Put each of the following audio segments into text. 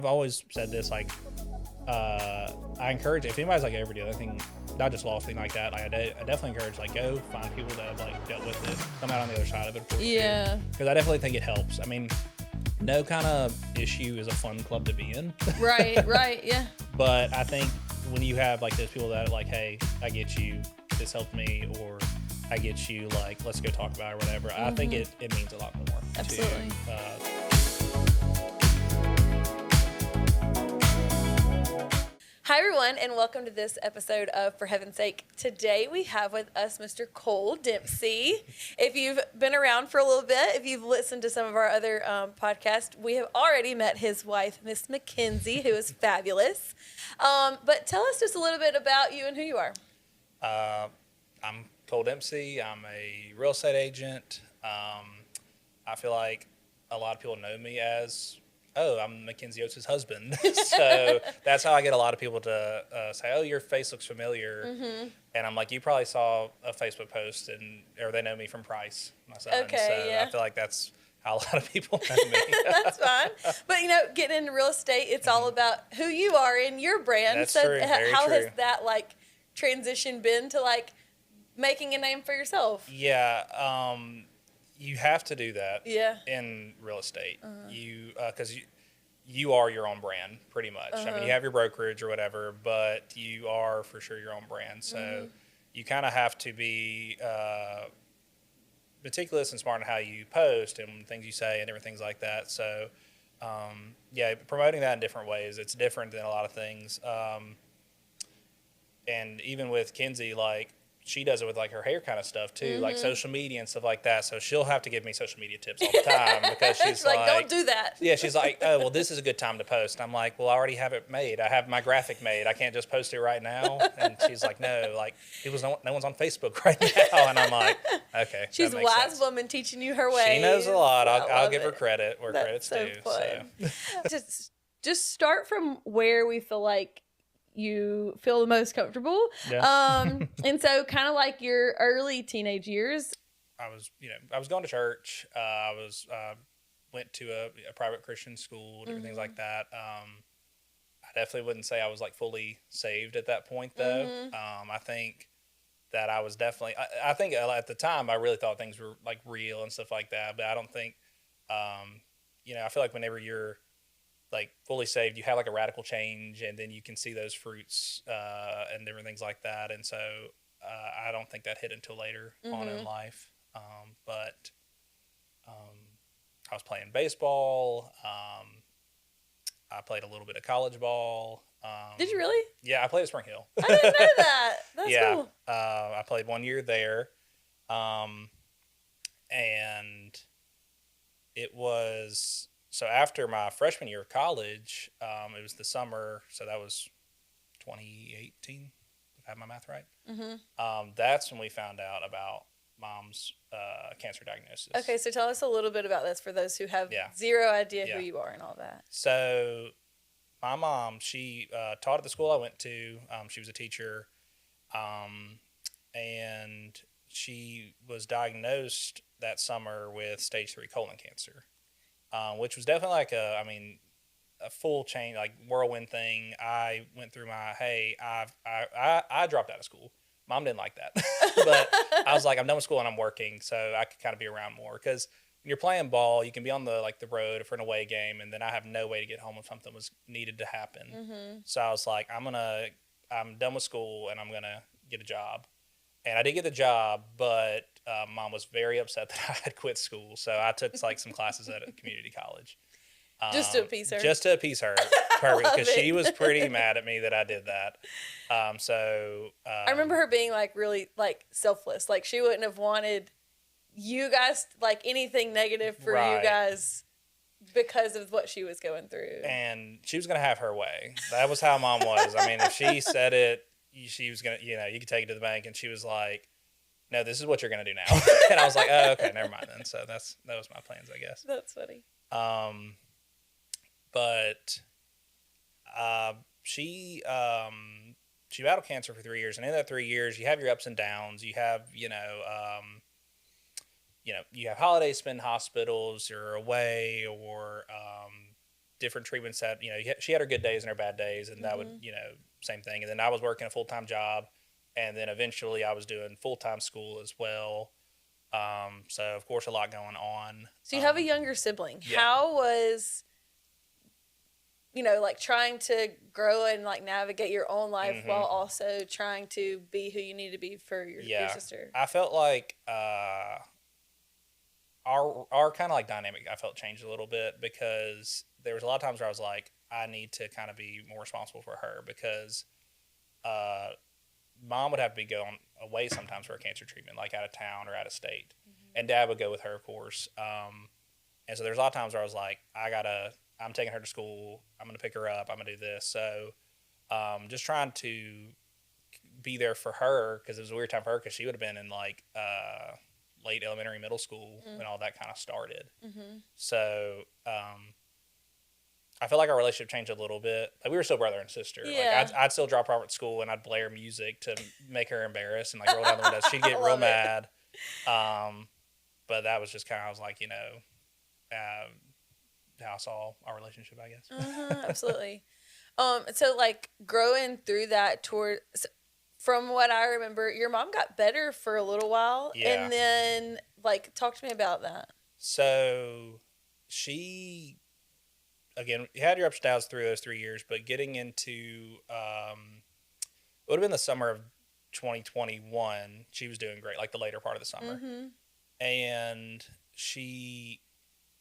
I've always said this, like, I encourage, if anybody's like ever do anything, not just lost, thing like that, like, I definitely encourage, like, go find people that have, like, dealt with it, come out on the other side of it, Yeah. because I definitely think it helps. I mean, no kind of issue is a fun club to be in. Right, yeah. But I think when you have, like, those people that are like, hey, I get you, this helped me, or I get you, like, let's go talk about it or whatever, I think it means a lot more. Absolutely. Hi, everyone, and welcome to this episode of For Heaven's Sake. Today we have with us Mr. Cole Dempsey. If you've been around for a little bit, if you've listened to some of our other podcasts, we have already met his wife, Miss Mackenzie, who is fabulous. But tell us just a little bit about you and who you are. I'm Cole Dempsey. I'm a real estate agent. I feel like a lot of people know me as, I'm Mackenzie Oates' husband. So that's how I get a lot of people to say, oh, your face looks familiar. Mm-hmm. And I'm like, you probably saw a Facebook post, or they know me from Price, my son. Okay, so yeah. I feel like that's how a lot of people know me. That's fine. But, getting into real estate, it's all about who you are in your brand. That's so true. Very how true. has that, transition been to, making a name for yourself? Yeah. You have to do that in real estate. Because you are your own brand, pretty much. I mean, you have your brokerage or whatever, but you are for sure your own brand. So you kind of have to be meticulous and smart in how you post and things you say and different things like that. So, promoting that in different ways, it's different than a lot of things. And even with Kenzie, she does it with her hair kind of stuff too, like social media and stuff like that. So she'll have to give me social media tips all the time because she's like, don't do that. Yeah, she's like, oh, well, this is a good time to post. I'm like, well, I already have it made. I have my graphic made. I can't just post it right now. And she's like, no, no one's on Facebook right now. And I'm like, okay. She's a wise woman teaching you her ways. She knows a lot. I'll give her it. credit where That's credit's due. So. Just start from where we feel like you feel the most comfortable. Yeah. And so kind of like your early teenage years. I was going to church. I went to a private Christian school, different things like that. I definitely wouldn't say I was fully saved at that point though. I think that I was definitely, I think at the time I really thought things were real and stuff like that, but I don't think, I feel like whenever you're fully saved, you have a radical change, and then you can see those fruits and different things like that. And so I don't think that hit until later on in life. But I was playing baseball. I played a little bit of college ball. Did you really? Yeah, I played at Spring Hill. I didn't know that. That's cool. I played 1 year there. And it was... So after my freshman year of college, it was the summer, so that was 2018, if I have my math right. That's when we found out about Mom's cancer diagnosis. Okay, so tell us a little bit about this for those who have zero idea who you are and all that. So my mom, she taught at the school I went to. She was a teacher, and she was diagnosed that summer with stage 3 colon cancer. Which was definitely a full change, whirlwind thing. I went through I dropped out of school. Mom didn't like that. But I was like, I'm done with school and I'm working, so I could kind of be around more. Because when you're playing ball, you can be on the road for an away game, and then I have no way to get home if something was needed to happen. So I was like, I'm done with school and I'm going to get a job. And I did get the job, but Mom was very upset that I had quit school. So I took some classes at a community college. Just to appease her? Just to appease her. Perfect. Because she was pretty mad at me that I did that. I remember her being really selfless. She wouldn't have wanted you guys, anything negative for you guys because of what she was going through. And she was going to have her way. That was how Mom was. I mean, if she said it, she was going to, you could take it to the bank, and she was like, no, this is what you're going to do now. And I was like, oh, okay, never mind then. So that was my plans, I guess. That's funny. But she battled cancer for 3 years. And in that 3 years, you have your ups and downs. You have, you have holidays spent in hospitals or away, or different treatments that, she had her good days and her bad days, and that would, same thing. And then I was working a full-time job, and then eventually I was doing full-time school as well. So of course a lot going on. So you have a younger sibling. Yeah. How was, like trying to grow and like navigate your own life while also trying to be who you need to be for your sister? I felt like our kind of like dynamic, I felt changed a little bit, because there was a lot of times where I was like, I need to kind of be more responsible for her, because mom would have to be going away sometimes for a cancer treatment, like out of town or out of state. And dad would go with her, of course. And so there's a lot of times where I was like, I'm taking her to school. I'm going to pick her up. I'm going to do this. So just trying to be there for her, because it was a weird time for her, because she would have been in like late elementary, middle school when all that kind of started. So I feel like our relationship changed a little bit. Like, we were still brother and sister. Yeah. Like, I'd still drop her off at school, and I'd blare music to make her embarrassed and like roll down the windows. She'd get real mad. But that was just kind of, I was like, how I saw our relationship, I guess. Absolutely. So like growing through that from what I remember, your mom got better for a little while. Yeah. And then like, talk to me about that. So she, again, had your ups and downs through those 3 years, but getting into, it would have been the summer of 2021, she was doing great, like the later part of the summer. And she,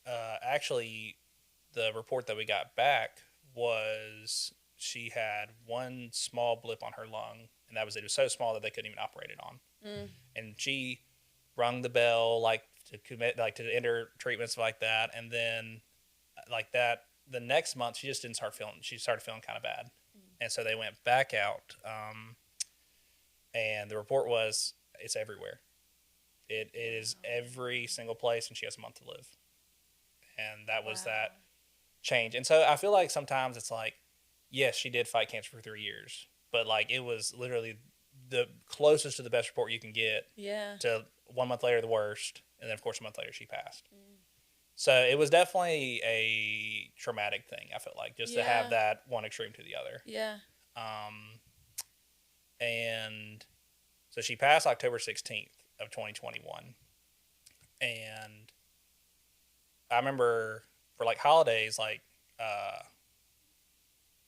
actually, the report that we got back was she had one small blip on her lung, and that was it. It was so small that they couldn't even operate it on. And she rung the bell, like to commit, like to enter treatments like that. And then like that, the next month she just she started feeling kind of bad. And so they went back out. And the report was, it's everywhere. It is every single place, and she has a month to live. And that was that change. And so I feel like sometimes it's like, yes, she did fight cancer for 3 years, but like it was literally the closest to the best report you can get. Yeah. To 1 month later, the worst. And then, of course, a month later, she passed. So it was definitely a traumatic thing, I felt like, just to have that one extreme to the other. Yeah. And so she passed October 16th of 2021. And I remember for like holidays, like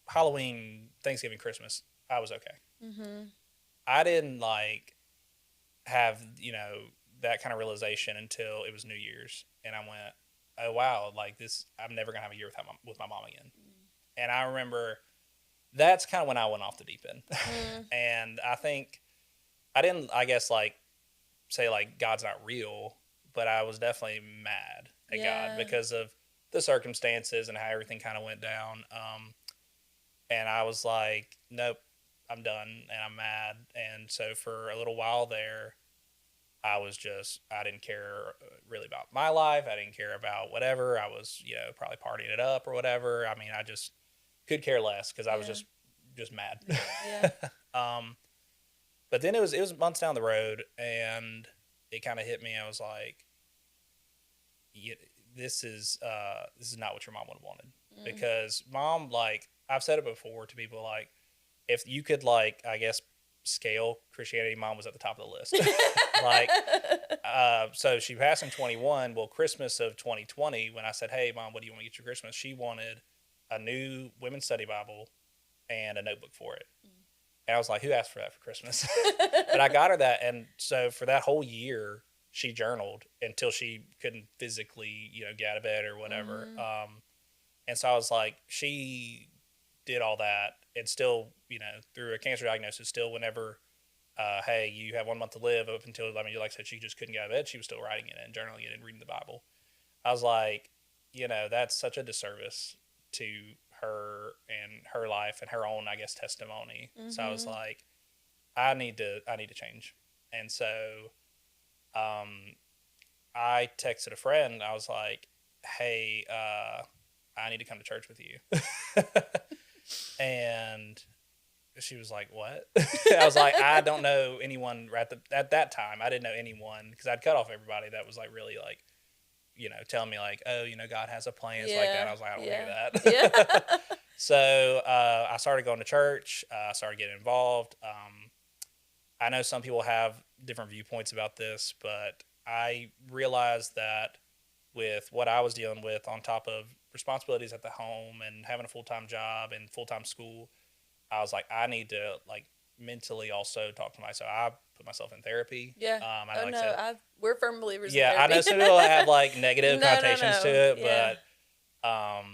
Halloween, Thanksgiving, Christmas, I was okay. I didn't like have, that kind of realization until it was New Year's. And I went, oh, wow, like this, I'm never going to have a year with my mom again. And I remember that's kind of when I went off the deep end. And I think I didn't, I guess, like say like God's not real, but I was definitely mad at God because of the circumstances and how everything kind of went down. And I was like, nope, I'm done and I'm mad. And so for a little while there, I didn't care really about my life. I didn't care about whatever. I was, probably partying it up or whatever. I mean, I just could care less because I was just mad. But then it was months down the road, and it kind of hit me. I was like, this is not what your mom would have wanted. Because mom, like, I've said it before to people, like, if you could, like, I guess, scale Christianity, mom was at the top of the list. Like, so she passed in 21. Well, Christmas of 2020, when I said, hey, mom, what do you want to get your Christmas? She wanted a new women's study Bible and a notebook for it. And I was like, who asked for that for Christmas? But I got her that. And so for that whole year, she journaled until she couldn't physically, get out of bed or whatever. And so I was like, she did all that and still, through a cancer diagnosis, still whenever, hey, you have 1 month to live up until, like I said, she just couldn't get out of bed. She was still writing it and journaling it and reading the Bible. I was like, that's such a disservice to her and her life and her own, I guess, testimony. So I was like, I need to change. And so, I texted a friend. I was like, hey, I need to come to church with you. And she was like, what? I was like, I don't know anyone at that time. I didn't know anyone because I'd cut off everybody that was like really like telling me like, oh, God has a plan, it's like that. I was like, I don't want to Yeah. hear that. Yeah. So I started going to church. I started getting involved. I know some people have different viewpoints about this, but I realized that with what I was dealing with on top of responsibilities at the home and having a full-time job and full-time school, I was like, I need to like mentally also talk to myself. I put myself in therapy. Yeah. I Oh like no, said, we're firm believers in yeah, I therapy. know some people have like negative No, no, connotations to no. it, Yeah. but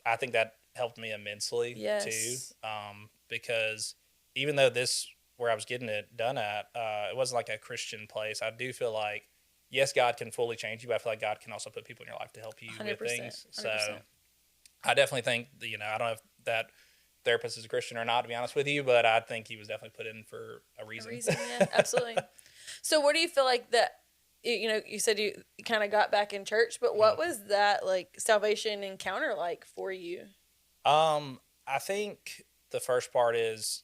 I think that helped me immensely too. Yes. Because even though this where I was getting it done at, it wasn't like a Christian place. I do feel like yes, God can fully change you, but I feel like God can also put people in your life to help you 100%. with things. 100%. So I definitely think that, I don't know if that therapist is a Christian or not, to be honest with you, but I think he was definitely put in for a reason. A reason, yeah, absolutely. So where do you feel like that, you said you kind of got back in church, but what was that like salvation encounter like for you? I think the first part is,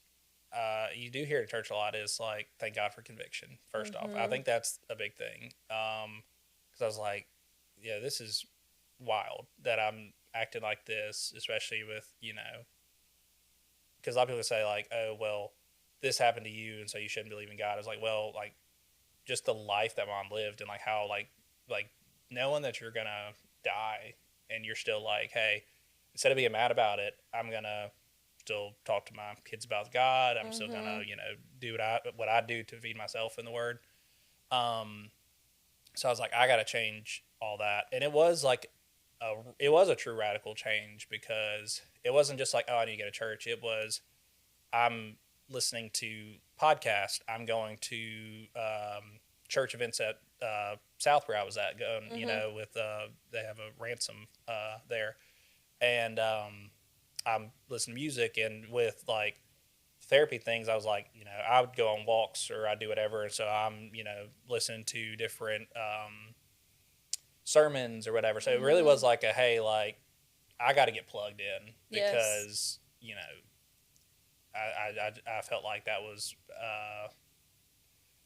you do hear at church a lot is like, thank God for conviction. First off, I think that's a big thing. 'Cause I was like, yeah, this is wild that I'm acting like this, especially with, because a lot of people say like, oh, well, this happened to you, and so you shouldn't believe in God. I was like, well, like just the life that mom lived and like how like knowing that you're gonna die and you're still like, hey, instead of being mad about it, I'm gonna still talk to my kids about God. I'm still gonna do what I do to feed myself in the Word. So I was like, I gotta change all that, and it was like it was a true radical change because it wasn't just like, oh, I need to go to church. It was, I'm listening to podcasts. I'm going to church events at South where I was at, going, with they have a ransom there, and I'm listening to music, and with like therapy things, I was like, I would go on walks or I'd do whatever, and so I'm listening to different sermons or whatever. So it really was like a, hey, like I got to get plugged in because I felt like that was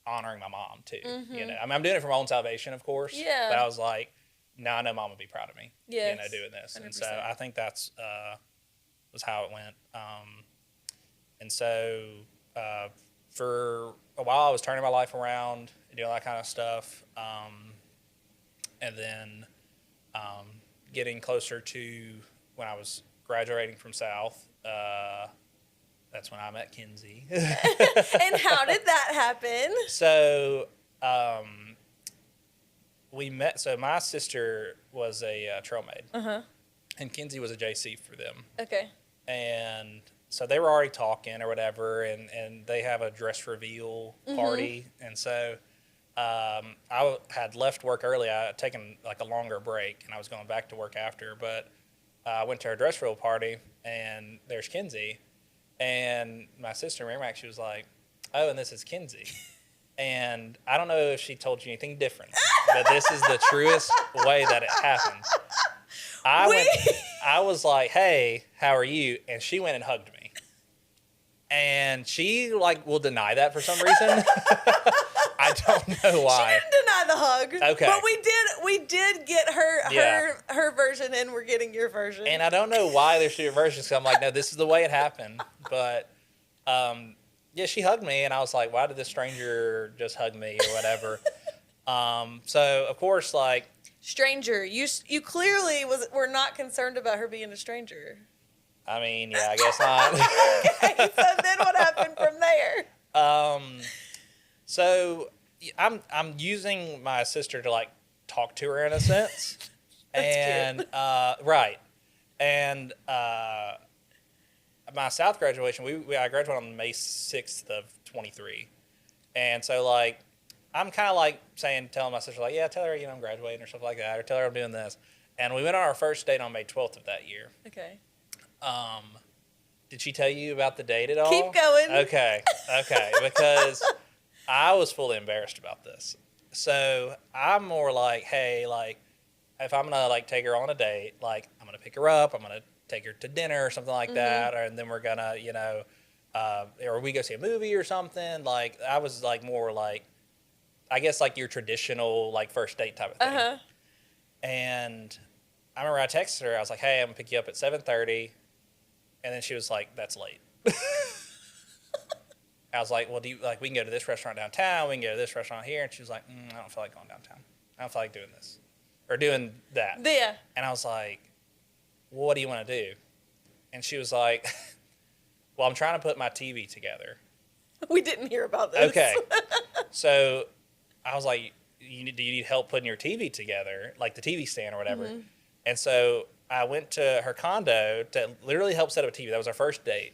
honoring my mom too. I mean, I'm doing it for my own salvation, of course. Yeah. But I was like, no, I know mom would be proud of me. Yes. Doing this, 100%. and so I think that's was how it went. And so for a while, I was turning my life around and doing that kind of stuff. And then getting closer to when I was graduating from South, that's when I met Kinsey. And how did that happen? So we met. So my sister was a trail maid, and Kinsey was a JC for them. Okay. And so they were already talking or whatever, and they have a dress reveal party, and so. I had left work early. I had taken like a longer break, and I was going back to work after. But I went to her dress reveal party, and there's Kinsey, and my sister Merrimack. She was like, "Oh, and this is Kinsey." And I don't know if she told you anything different, but this is the truest way that it happened. I was like, "Hey, how are you?" And she went and hugged me, and she like will deny that for some reason. I don't know why. She didn't deny the hug. Okay. But we did get her version, and we're getting your version. And I don't know why there's two versions. So I'm like, no, this is the way it happened. But yeah, she hugged me, and I was like, why did this stranger just hug me or whatever? So of course, like, stranger, you clearly were not concerned about her being a stranger. I mean, yeah, I guess not. Okay, so then what happened from there? So I'm using my sister to like talk to her in a sense. And cute. Right. And my South graduation, I graduated on May 6th of 23. And so like I'm kind of like telling my sister like, yeah, tell her, I'm graduating or something like that, or tell her I'm doing this. And we went on our first date on May 12th of that year. Okay. Did she tell you about the date at all? Keep going. Okay, because I was fully embarrassed about this. So I'm more like, hey, like, if I'm gonna like take her on a date, like I'm gonna pick her up, I'm gonna take her to dinner or something like that, and then we're gonna, or we go see a movie or something. Like I was like more like, I guess like your traditional like first date type of thing. And I remember I texted her. I was like, "Hey, I'm gonna pick you up at 7:30," and then she was like, "That's late." I was like, "Well, do you like we can go to this restaurant downtown? We can go to this restaurant here." And she was like, "I don't feel like going downtown. I don't feel like doing this or doing that." Yeah. And I was like, "Well, what do you want to do?" And she was like, "Well, I'm trying to put my TV together." We didn't hear about this. Okay. So I was like, do you need help putting your TV together, like the TV stand or whatever? Mm-hmm. And so I went to her condo to literally help set up a TV. That was our first date,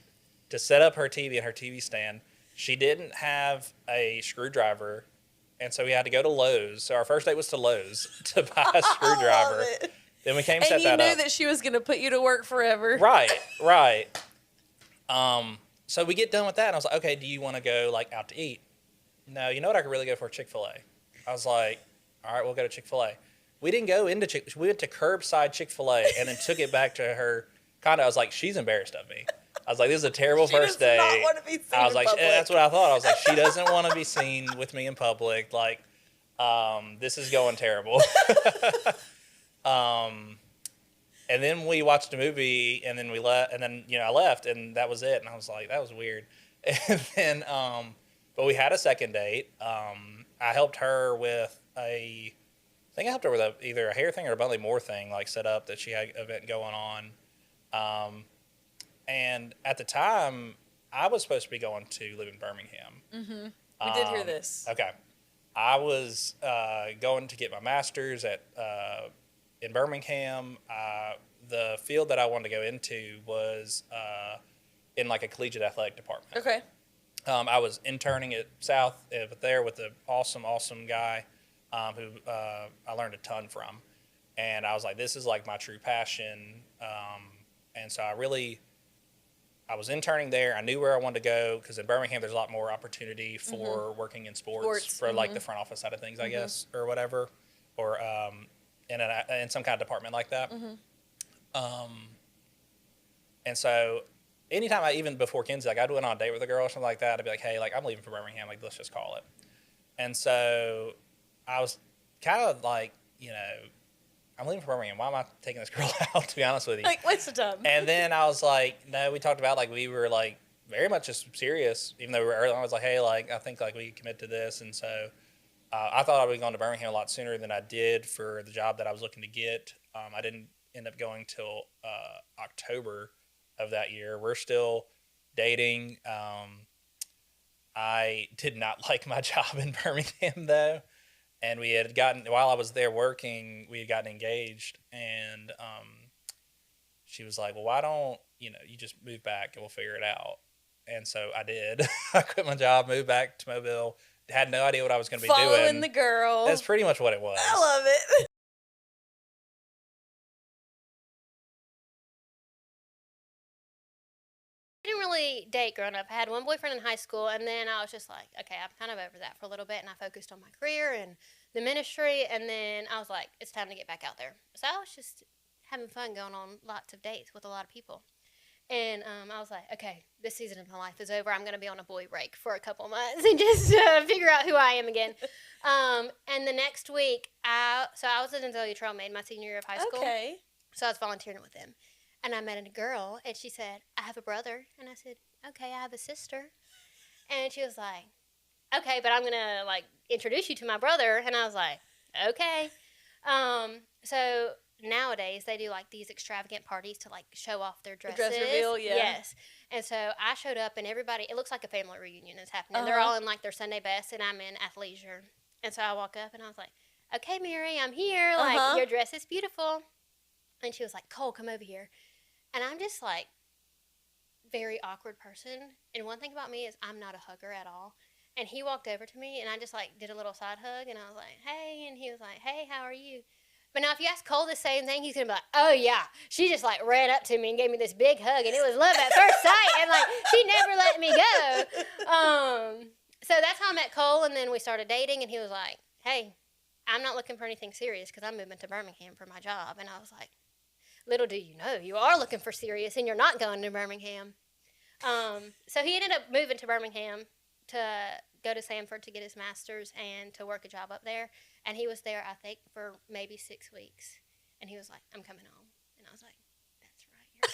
to set up her TV and her TV stand. She didn't have a screwdriver, and so we had to go to Lowe's. So our first date was to Lowe's to buy a screwdriver. Then we came set that up. And you knew that she was going to put you to work forever. Right. So we get done with that, and I was like, okay, do you want to go like out to eat? No, you know what? I could really go for a Chick-fil-A. I was like, all right, we'll go to Chick-fil-A. We didn't go into we went to curbside Chick-fil-A and then took it back to her condo. I was like, she's embarrassed of me. I was like, this is a terrible first date. She does not want to be seen I was in like, public. that's what I thought. I was like, she doesn't want to be seen with me in public. Like, this is going terrible. And then we watched a movie, and then we left, and then I left, and that was it. And I was like, that was weird. And then, but we had a second date. I helped her with I think I helped her with either a hair thing or a Bunley Moore thing, like set up that she had an event going on. And at the time, I was supposed to be going to live in Birmingham. Mm-hmm. We did hear this. Okay. I was going to get my master's in Birmingham. The field that I wanted to go into was in like a collegiate athletic department. Okay. I was interning at South there with an awesome guy who I learned a ton from. And I was like, this is like my true passion. And so I was interning there. I knew where I wanted to go because in Birmingham there's a lot more opportunity for working in sports for like the front office side of things, I guess, or whatever, or in some kind of department like that. And so anytime even before Kinsey, like I'd went on a date with a girl or something like that, I'd be like, hey, like I'm leaving for Birmingham, like let's just call it. And so I was kind of like, I'm leaving for Birmingham. Why am I taking this girl out, to be honest with you? Like, waste of time. And then I was like, no, we talked about like we were like very much just serious, even though we were early on. I was like, hey, like I think like we could commit to this. And so I thought I would be going to Birmingham a lot sooner than I did for the job that I was looking to get. I didn't end up going till October of that year. We're still dating. I did not like my job in Birmingham though. And we had while I was there working, we had gotten engaged, and she was like, well, why don't, you just move back and we'll figure it out. And so I did. I quit my job, moved back to Mobile, had no idea what I was going to be doing. Following the girl. That's pretty much what it was. I love it. Didn't really date growing up. I had one boyfriend in high school, and then I was just like, okay, I'm kind of over that for a little bit, and I focused on my career and the ministry, and then I was like, it's time to get back out there. So I was just having fun going on lots of dates with a lot of people. And I was like, okay, this season of my life is over. I'm going to be on a boy break for a couple months and just figure out who I am again. And the next week, I was an Azalea Trail Maid my senior year of high school. Okay. So I was volunteering with them. And I met a girl, and she said, I have a brother. And I said, okay, I have a sister. And she was like, okay, but I'm going to, like, introduce you to my brother. And I was like, okay. So nowadays, they do, like, these extravagant parties to, like, show off their dresses. Dress reveal, yeah. Yes. And so I showed up, and everybody, it looks like a family reunion is happening. They're all in, like, their Sunday best, and I'm in athleisure. And so I walk up, and I was like, okay, Mary, I'm here. Like, your dress is beautiful. And she was like, Cole, come over here. And I'm just, like, very awkward person. And one thing about me is I'm not a hugger at all. And he walked over to me, and I just, like, did a little side hug. And I was like, hey. And he was like, hey, how are you? But now if you ask Cole the same thing, he's going to be like, oh, yeah. She just, like, ran up to me and gave me this big hug. And it was love at first sight. And, like, she never let me go. So that's how I met Cole. And then we started dating. And he was like, hey, I'm not looking for anything serious because I'm moving to Birmingham for my job. And I was like, little do you know, you are looking for serious, and you're not going to Birmingham. So he ended up moving to Birmingham to go to Sanford to get his master's and to work a job up there. And he was there, I think, for maybe 6 weeks. And he was like, I'm coming home. And I was like, that's right, you're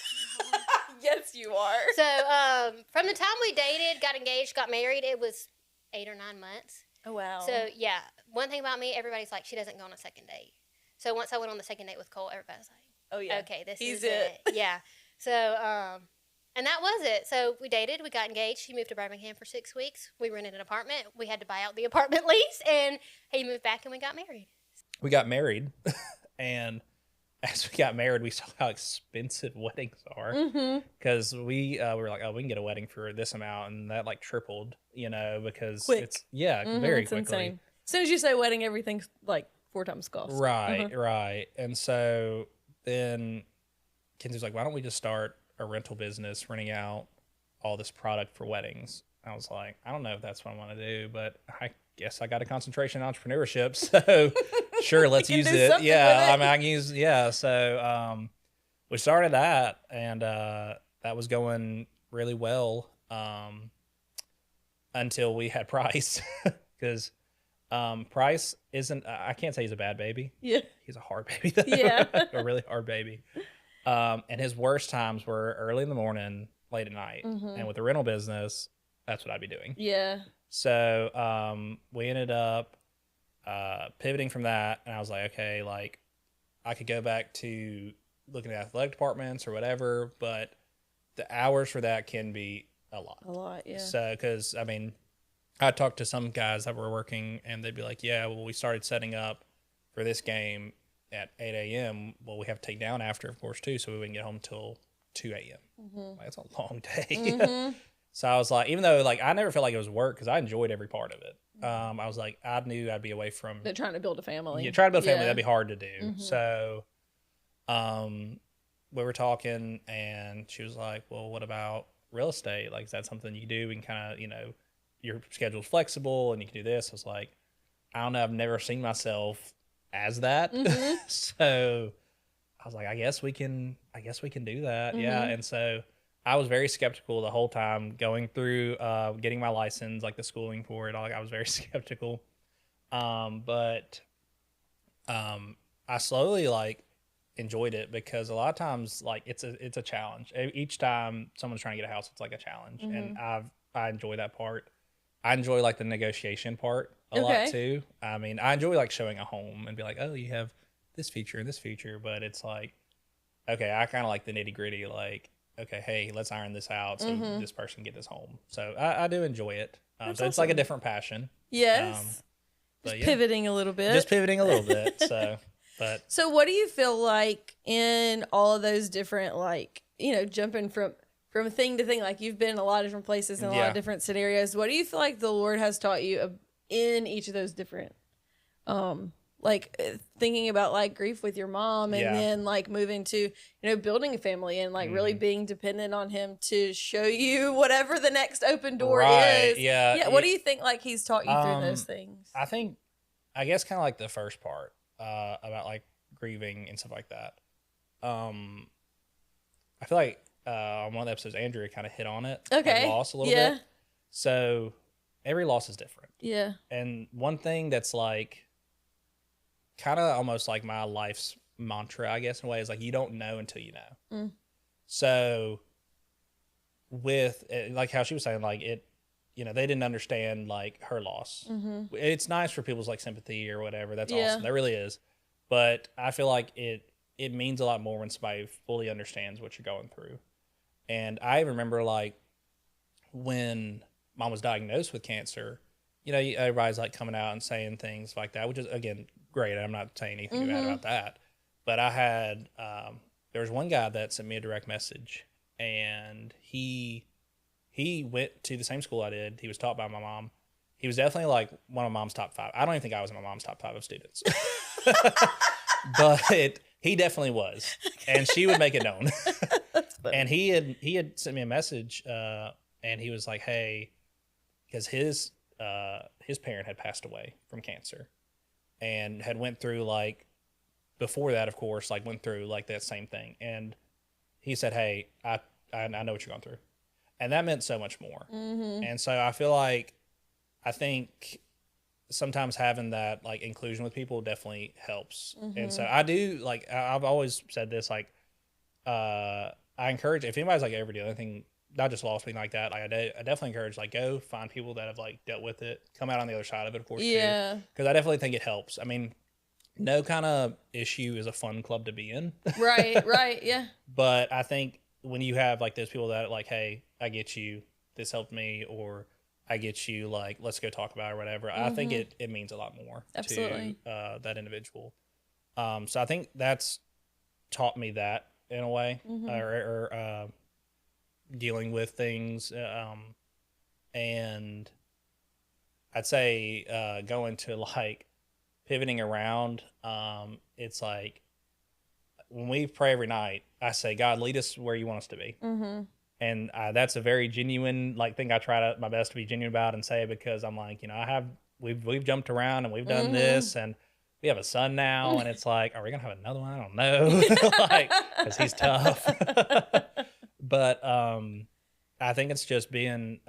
coming home. Yes, you are. So from the time we dated, got engaged, got married, it was 8 or 9 months. Oh, wow. So, yeah, one thing about me, everybody's like, she doesn't go on a second date. So once I went on the second date with Cole, everybody's like, oh, yeah. okay, this He's is it. Yeah. So, and that was it. So we dated, we got engaged. He moved to Birmingham for 6 weeks. We rented an apartment. We had to buy out the apartment lease, and he moved back and we got married. We got married, and as we got married, we saw how expensive weddings are. Because we were like, oh, we can get a wedding for this amount, and that like tripled, because it's very it's quickly. Insane. As soon as you say wedding, everything's like 4 times cost. Right. And so then Kenzie's like, why don't we just start a rental business, renting out all this product for weddings? I was like, I don't know if that's what I want to do, but I guess I got a concentration in entrepreneurship, so sure, let's use it. Yeah, I mean, I can use, So we started that, and that was going really well until we had Price, because Price isn't, I can't say he's a bad baby. Yeah. He's a hard baby, though. Yeah. A really hard baby. And his worst times were early in the morning, late at night. And with the rental business, that's what I'd be doing. Yeah. So we ended up pivoting from that, and I was like, okay, like I could go back to looking at athletic departments or whatever, but the hours for that can be a lot. A lot, yeah. So, because I mean, I talked to some guys that were working, and they'd be like, yeah, well, we started setting up for this game at 8 a.m. Well, we have to take down after, of course, too, so we wouldn't get home till 2 a.m. Like, that's a long day. So I was like, even though like I never felt like it was work because I enjoyed every part of it. I was like, I knew I'd be away from. But trying to build a family. Yeah, trying to build a family, that'd be hard to do. So we were talking, and she was like, well, what about real estate? Like, is that something you can do? We can kind of, your schedule's flexible and you can do this. I was like, I don't know. I've never seen myself as that. So I was like, I guess we can do that. Yeah. And so I was very skeptical the whole time going through getting my license, like the schooling for it. I was very skeptical. But I slowly like enjoyed it because a lot of times like it's a challenge. Each time someone's trying to get a house, it's like a challenge. And I enjoy that part. I enjoy like the negotiation part a lot too. I mean, I enjoy like showing a home and be like, oh, you have this feature and this feature, but it's like, okay, I kind of like the nitty gritty, like, okay, hey, let's iron this out so this person can get this home. So I do enjoy it. So it's like a different passion. Yes. Just pivoting a little bit. Just pivoting a little bit. So what do you feel like in all of those different, like, jumping from thing to thing, like you've been in a lot of different places in a lot of different scenarios. What do you feel like the Lord has taught you in each of those different, like thinking about like grief with your mom and then like moving to, building a family and like really being dependent on him to show you whatever the next open door is. Yeah. What do you think like he's taught you through those things? I guess kind of like the first part about like grieving and stuff like that. I feel like on one of the episodes, Andrea kind of hit on it. Okay. Like loss a little bit. So every loss is different. Yeah. And one thing that's like kind of almost like my life's mantra, I guess, in a way, is like you don't know until you know. So with like how she was saying, like it, they didn't understand like her loss. It's nice for people's like sympathy or whatever. That's awesome. That really is. But I feel like it means a lot more when somebody fully understands what you're going through. And I remember like when mom was diagnosed with cancer, everybody's like coming out and saying things like that, which is again great. I'm not saying anything bad about that. But I had there was one guy that sent me a direct message, and he went to the same school I did. He was taught by my mom. He was definitely like one of my mom's top 5. I don't even think I was in my mom's top 5 of students. But he definitely was, and she would make it known. And he had sent me a message, and he was like, "Hey," because his parent had passed away from cancer, and had went through like before that, of course, like went through like that same thing. And he said, "Hey, I know what you're going through," and that meant so much more. And so I feel like I think sometimes having that like inclusion with people definitely helps. Mm-hmm. And so I do like, I've always said this, like, I encourage, if anybody's like ever doing anything, not just lost being like that, like I definitely encourage, like, go find people that have like dealt with it, come out on the other side of it, of course, Yeah. too. Because I definitely think it helps. I mean, no kind of issue is a fun club to be in. Right, yeah. But I think when you have like those people that like, hey, I get you, this helped me, or I get you, like, let's go talk about it or whatever, I think it means a lot more Absolutely. to that individual. So I think that's taught me that in a way, or dealing with things. And I'd say going to like pivoting around, it's like when we pray every night, I say, God, lead us where you want us to be. And that's a very genuine like thing. I try my best to be genuine about and say, because I'm like, you know, we've jumped around and we've done this, and we have a son now, and it's like, are we gonna have another one? I don't know, like, because he's tough. But I think it's just being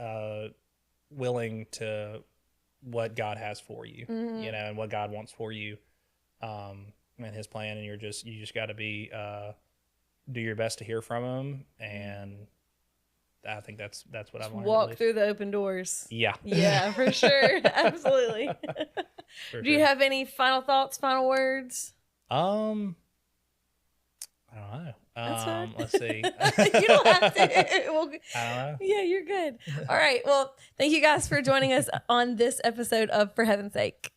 willing to what God has for you, you know, and what God wants for you, and His plan, and you just got to be do your best to hear from Him, and I think that's what I've learned. Walk through the open doors. Yeah. Yeah, for sure. Absolutely. Do you have any final thoughts, final words? I don't know. That's fine. Let's see. You don't have to. I don't know. Yeah, you're good. All right. Well, thank you guys for joining us on this episode of For Heaven's Sake.